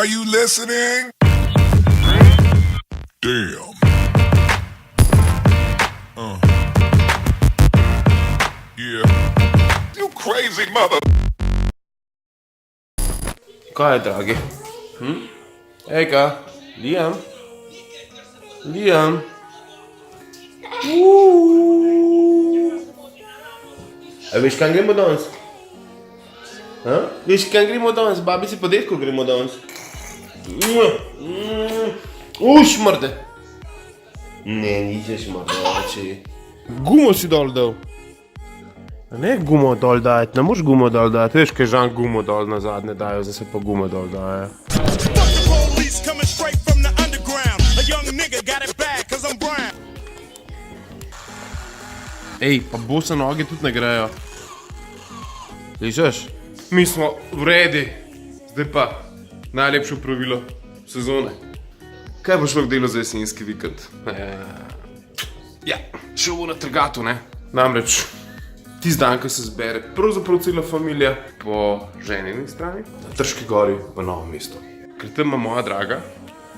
Are you listening? Damn. Yeah. You crazy mother. Kaj je, dragi? Ejka, Liam? Liam? A veš, kam gremo danes? Veš, kam gremo danes? Babi si po detku gremo danes. Šmrde. Ne, niče šmrde, oči. Gumo si dol dal. Ne gumo dol dajati, ne moš gumo dol dajati. Veš, kaj Žan gumo dol nazadnje dajo, zdaj se pa gumo dol daje. Ej, pa bose noge tudi ne grejo. Slišaš? Mi smo vredi. Zdaj pa najlepše pravilo sezone. Kaj bo šlo k delu za jesenski vikend? Ja, šel bo na trgatu, ne? Namreč, tisti dan, ko se zbere pravzaprav cela familija po ženini strani, na Trški gori v Novem mestu. Ker tam ima moja draga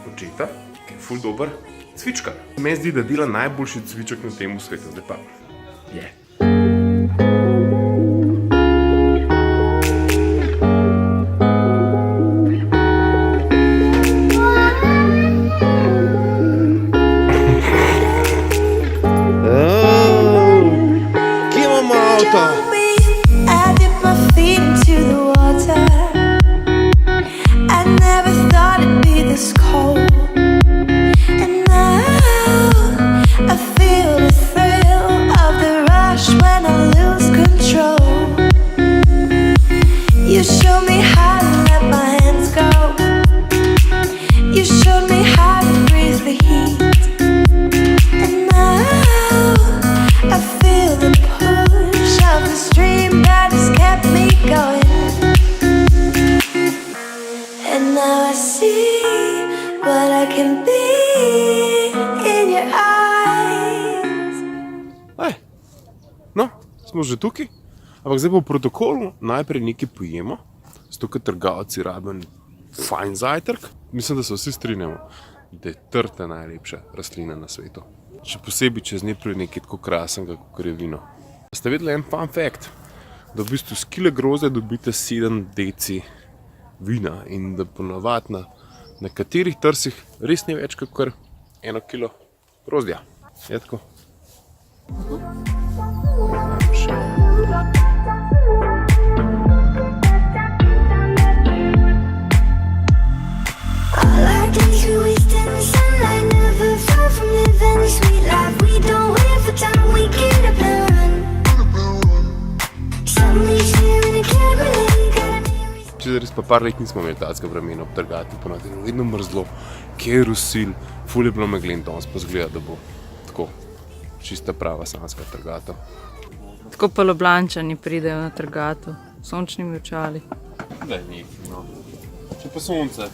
očeta, ki je ful dober cvičkar. Meni zdi, da dela najboljši cviček na tem svetu, zdaj pa je. Kje imamo avto? No, smo že tukaj, ampak zdaj po protokolu najprej nekaj pojemo, zato ker trgovci rabijo fajn zajtrk. Mislim, da se vsi strinjamo, da je trta najlepša rastlina na svetu. Še posebej, če z nje pride nekaj tako krasnega, kot je vino. Ste vedeli en fun fact, da v bistvu z kile grozdja dobite 7 deci vina in da ponavadi na nekaterih trsih res ni več kot 1 kilo grozdja. Je tako? Če res pa par let nismo imeli tacka vremena obtrgati, ponavadi je vedno mrzlo, kje je rosil, ful je bilo meglen, danes pa zgleda, da bo tako čista prava sanska trgata. Tako pa Ljubljančani pridejo na trgatu, sončnimi očali. Da je nekaj, no. Če pa sonce.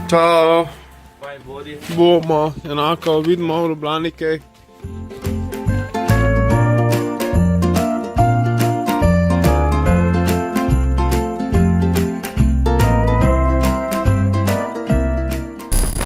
Čau. Bomo, enako, vidimo v Ljubljani kaj.